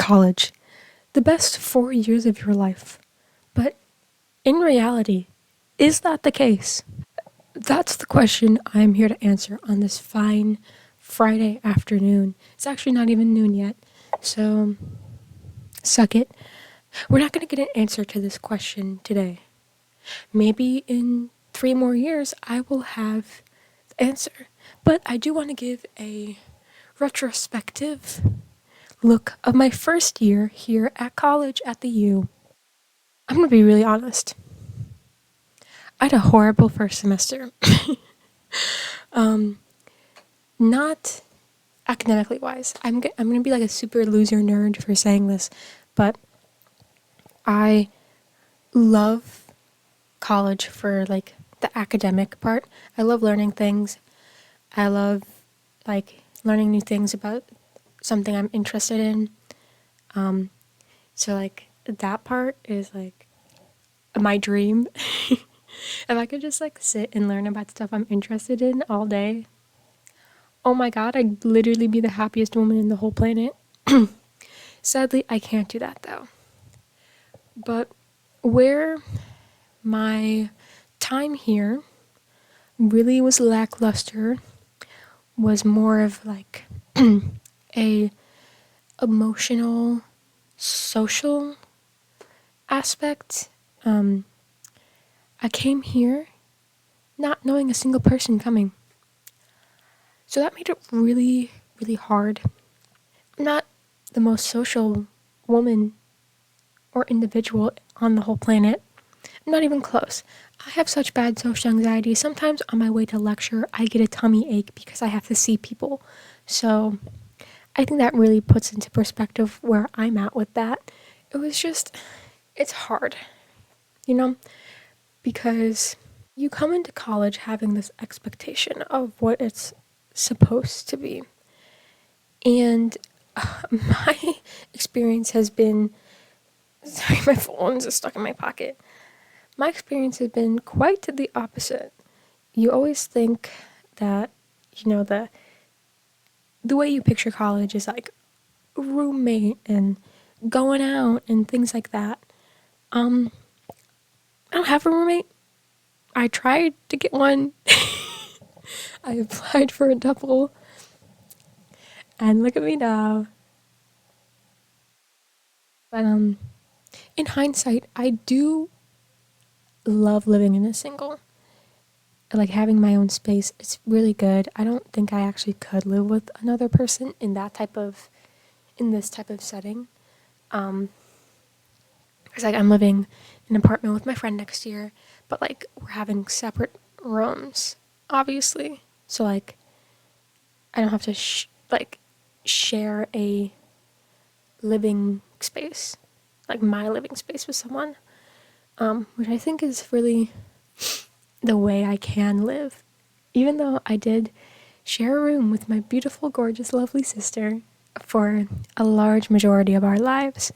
college, the best 4 years of your life. But in reality, is that the case? That's the question I'm here to answer on this fine Friday afternoon. It's actually not even noon yet, so suck it. We're not going to get an answer to this question today. Maybe in 3 more years, I will have the answer. But I do want to give a retrospective look of my first year here at college at the U. I'm going to be really honest. I had a horrible first semester. Not academically wise. I'm going to be like a super loser nerd for saying this, but I love college for like the academic part. I love learning things. I love like learning new things about something I'm interested in. So like that part is like my dream. If I could just like sit and learn about stuff I'm interested in all day, oh my god, I'd literally be the happiest woman in the whole planet. Sadly, I can't do that though. But where my time here really was lackluster was more of like a emotional, social aspect. I came here not knowing a single person coming. So that made it really, really hard. I'm not the most social woman or individual on the whole planet. I'm not even close. I have such bad social anxiety. Sometimes on my way to lecture, I get a tummy ache because I have to see people. So I think that really puts into perspective where I'm at with that. It was just, it's hard, you know, because you come into college having this expectation of what it's supposed to be. And my experience has been, sorry, my phone's just stuck in my pocket. My experience has been quite the opposite. You always think that, you know, the way you picture college is like roommate and going out and things like that. I don't have a roommate. I tried to get one. I applied for a double. And look at me now. But in hindsight, I do love living in a single. Like having my own space, it's really good. I don't think I actually could live with another person in this type of setting. Because like I'm living in an apartment with my friend next year, but like we're having separate rooms, obviously. So like I don't have to share a living space, like my living space with someone, which I think is really the way I can live. Even though I did share a room with my beautiful, gorgeous, lovely sister for a large majority of our lives,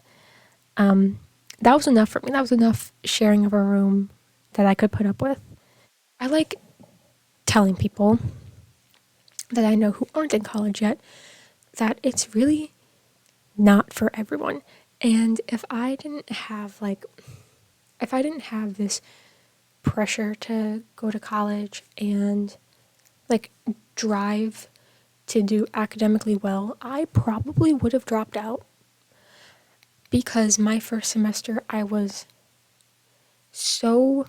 that was enough for me. That was enough sharing of a room that I could put up with. I like telling people that I know who aren't in college yet that it's really not for everyone. And if I didn't have this pressure to go to college and like drive to do academically well, I probably would have dropped out. Because my first semester, I was so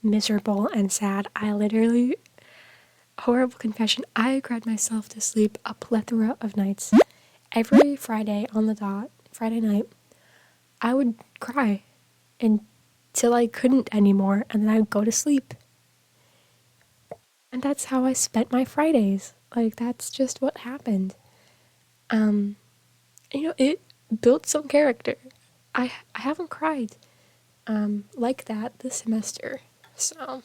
miserable and sad. I literally, horrible confession, I cried myself to sleep a plethora of nights. Every Friday on the dot, Friday night, I would cry until I couldn't anymore, and then I would go to sleep. And that's how I spent my Fridays. Like, that's just what happened. It built some character. I haven't cried like that this semester. So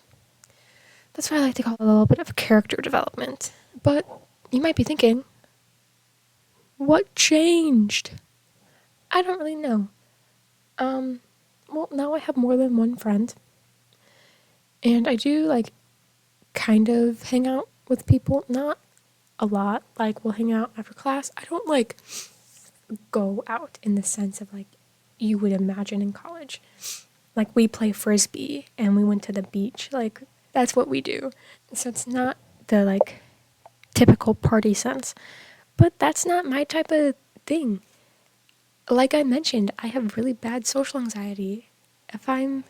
that's why I like to call it a little bit of character development. But you might be thinking, what changed? I don't really know. Well, now I have more than one friend. And I do like kind of hang out with people, not a lot. Like we'll hang out after class. I don't like go out in the sense of like you would imagine in college. Like we play frisbee and we went to the beach. Like that's what we do. So it's not the like typical party sense. But that's not my type of thing. Like I mentioned, I have really bad social anxiety. If I'm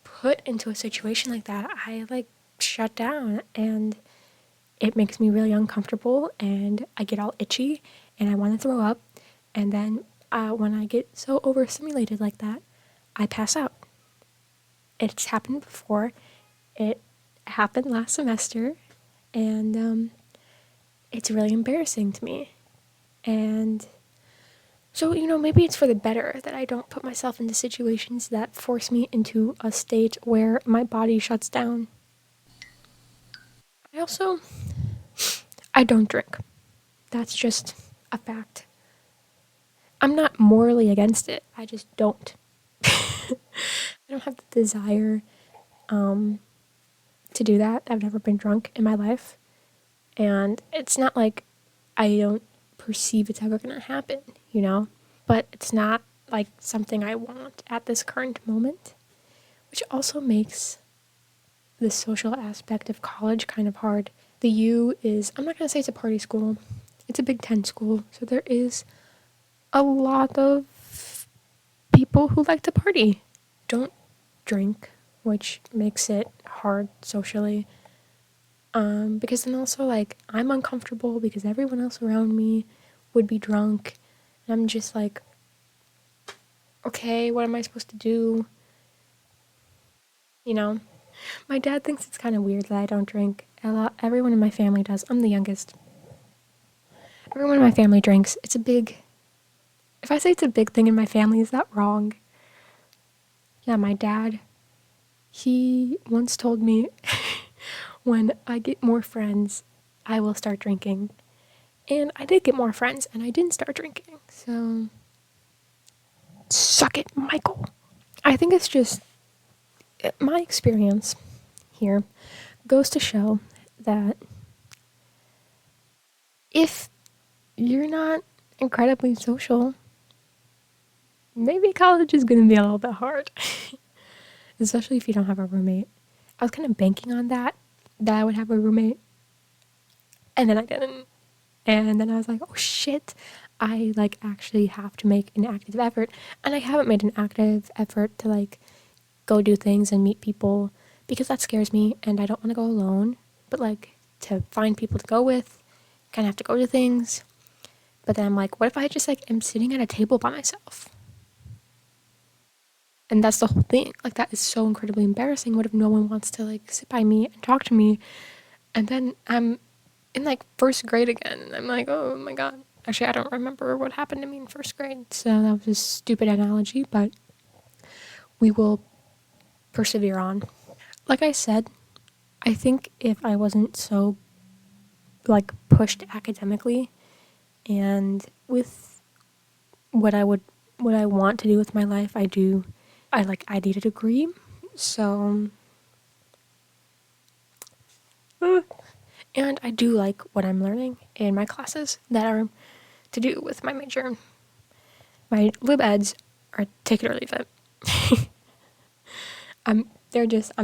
put into a situation like that, I like shut down and it makes me really uncomfortable and I get all itchy and I want to throw up. And then when I get so overstimulated like that, I pass out. It's happened before. It happened last semester and it's really embarrassing to me. And so, maybe it's for the better that I don't put myself into situations that force me into a state where my body shuts down. I also, I don't drink. That's just a fact. I'm not morally against it. I just don't. I don't have the desire to do that. I've never been drunk in my life. And it's not like I don't perceive it's ever going to happen, But it's not like something I want at this current moment, which also makes the social aspect of college kind of hard. The U is, I'm not going to say it's a party school, it's a Big Ten school, so there is a lot of people who like to party. Don't drink, which makes it hard socially. Because then also, like, I'm uncomfortable because everyone else around me would be drunk. And I'm just like, okay, what am I supposed to do? You know? My dad thinks it's kind of weird that I don't drink. Everyone in my family does. I'm the youngest. Everyone in my family drinks. It's a big... If I say it's a big thing in my family, is that wrong? Yeah, my dad, he once told me when I get more friends, I will start drinking. And I did get more friends, and I didn't start drinking. So, suck it, Michael. I think it's just my experience here goes to show that if you're not incredibly social, maybe college is going to be a little bit hard, especially if you don't have a roommate. I was kind of banking on that I would have a roommate, and then I didn't. And then I was like, oh shit, I like actually have to make an active effort. And I haven't made an active effort to like go do things and meet people because that scares me and I don't want to go alone. But like to find people to go with, kind of have to go to things. But then I'm like, what if I just like am sitting at a table by myself? And that's the whole thing. Like that is so incredibly embarrassing. What if no one wants to like sit by me and talk to me? And then I'm in like first grade again. And I'm like, oh my God. Actually, I don't remember what happened to me in first grade. So that was a stupid analogy, but we will persevere on. Like I said, I think if I wasn't so like pushed academically and with what I want to do with my life, I do. I need a degree. So and I do like what I'm learning in my classes that are to do with my major. My lib eds are take it or leave it. I'm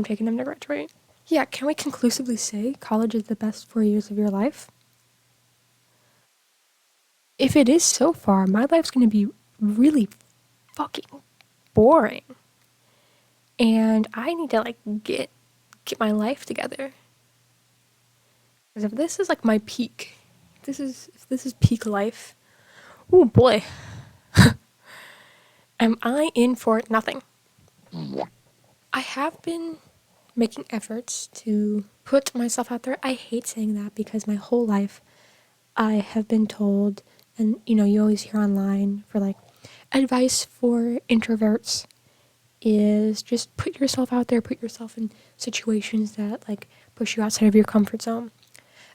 taking them to graduate. Yeah, can we conclusively say college is the best 4 years of your life? If it is so far, my life's gonna be really fucking boring. And I need to like get my life together. Because if this is like my peak, if this is peak life, oh boy. Am I in for nothing? I have been making efforts to put myself out there. I hate saying that because my whole life I have been told, and you always hear online for like advice for introverts is just put yourself out there, put yourself in situations that like push you outside of your comfort zone.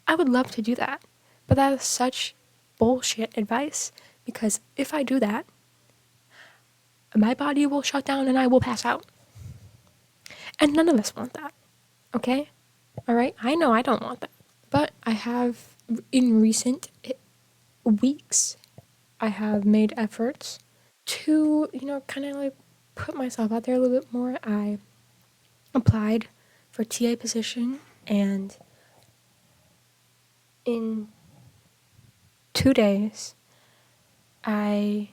I would love to do that, but that is such bullshit advice because if I do that, my body will shut down and I will pass out. And none of us want that, okay? All right? I know I don't want that. But I have, in recent weeks, I have made efforts to, kind of like put myself out there a little bit more. I applied for TA position, and in 2 days, I.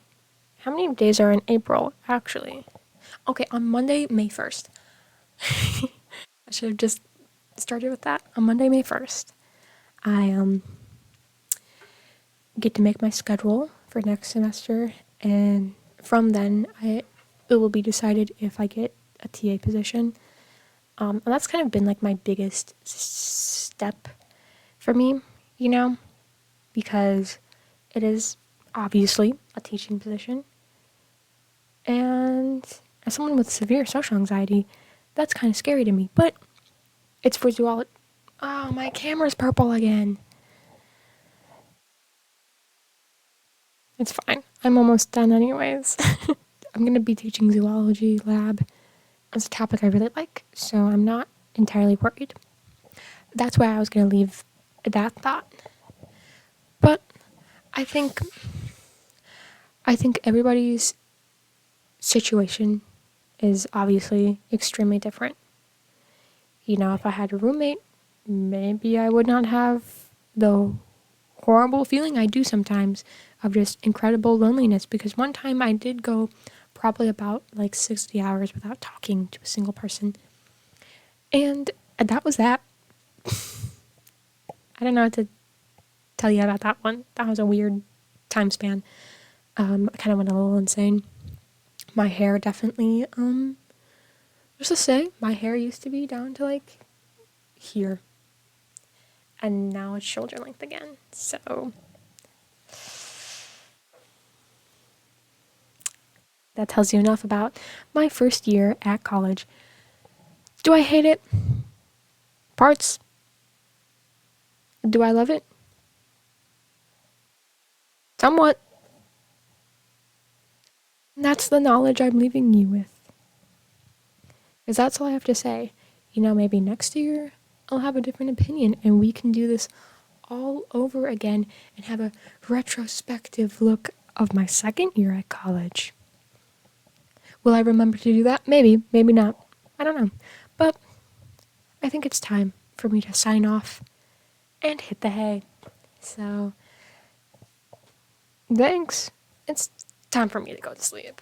How many days are in April, actually? Okay, on Monday, May 1st. I should have just started with that. On Monday, May 1st, I get to make my schedule for next semester, and from then, it will be decided if I get a TA position. And that's kind of been like my biggest step for me, you know, because it is obviously a teaching position. And as someone with severe social anxiety, that's kind of scary to me. But it's for zoology. Oh, my camera's purple again. It's fine. I'm almost done, anyways. I'm going to be teaching zoology lab. It's a topic I really like, so I'm not entirely worried. That's where I was going to leave that thought. But I think everybody's situation is obviously extremely different. If I had a roommate, maybe I would not have the horrible feeling I do sometimes of just incredible loneliness, because one time I did go probably about like 60 hours without talking to a single person. And that was that. I don't know what to tell you about that one. That was a weird time span. I kind of went a little insane. My hair definitely, just to say, my hair used to be down to like here. And now it's shoulder length again. So that tells you enough about my first year at college. Do I hate it? Parts. Do I love it? Somewhat. And that's the knowledge I'm leaving you with. Because that's all I have to say. Maybe next year I'll have a different opinion and we can do this all over again and have a retrospective look of my second year at college. Will I remember to do that? Maybe, maybe not. I don't know. But I think it's time for me to sign off and hit the hay. So, thanks. It's time for me to go to sleep.